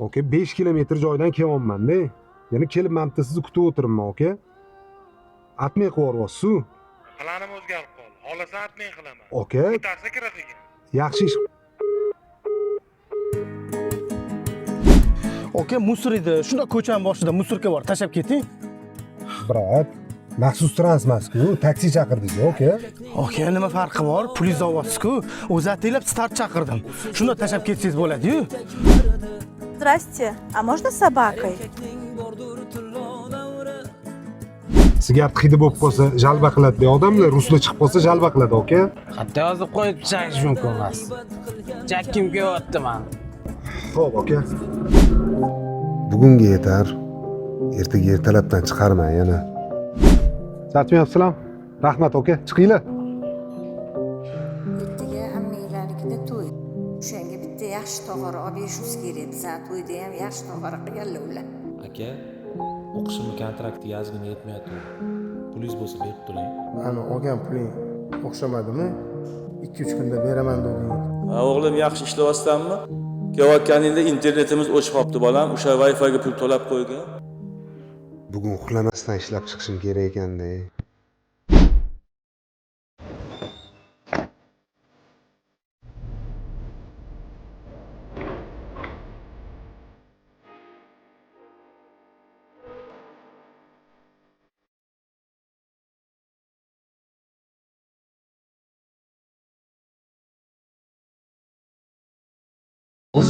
Okey, 5 kilometr joydan kelyapman-da. Yana kelib mana bitta sizni kutib o'tiribman, okey? Atmay qo'yarsiz-ku. Planim o'zgarib qoldi. Xohlasa atmay qilaman. Okey. Bittasi kirasigan. Yaxshi ish. Oka, musor edi. Shunda ko'chaning boshida musorka bor, tashlab keting. Brat, maxsus transmasku, taksi chaqirdingiz, okey? Oka, nima farqi bor? Pulingizni olyapsiz-ku. O'zi atinglar start chaqirdim. Shunda tashlab ketsangiz bo'ladi-yu. Здрасте, а можно с собакой? Sigaret hidi bo'lib qolsa, jalba qiladi. Odamlar ruslar chiqib qolsa, jalba qiladi, okey? Hatto yozib qo'yib chaqish mumkin emas. Chakkim kelyapti mana. Xo'p, okey. Bugunga yetar. Ertaga ertalabdan chiqarman yana. Charchamayapsizlar? Rahmat, okey. Chiqinglar. Ertaga hammanglarnikida to'y. O'shanga bitta yaxshi tog'ora olib berishimiz kerak. Bizning to'yda ham yaxshi tog'ora qilganlar ular. Aka, o'qishimni kontraktiga ozgina yetmayapti. Pulingiz bo'lsa berib turing. Ana olgan puling o'xshamadimi? 2-3 kunda beraman deding. Ha, o'g'lim yaxshi ishlayapsanmi? Kelayotganingda internetimiz o'chib qolibdi bolam. O'sha Wi-Fi ga pul to'lab qo'ygan. Bugun uxlamasdan ishlab chiqishim kerak ekanda.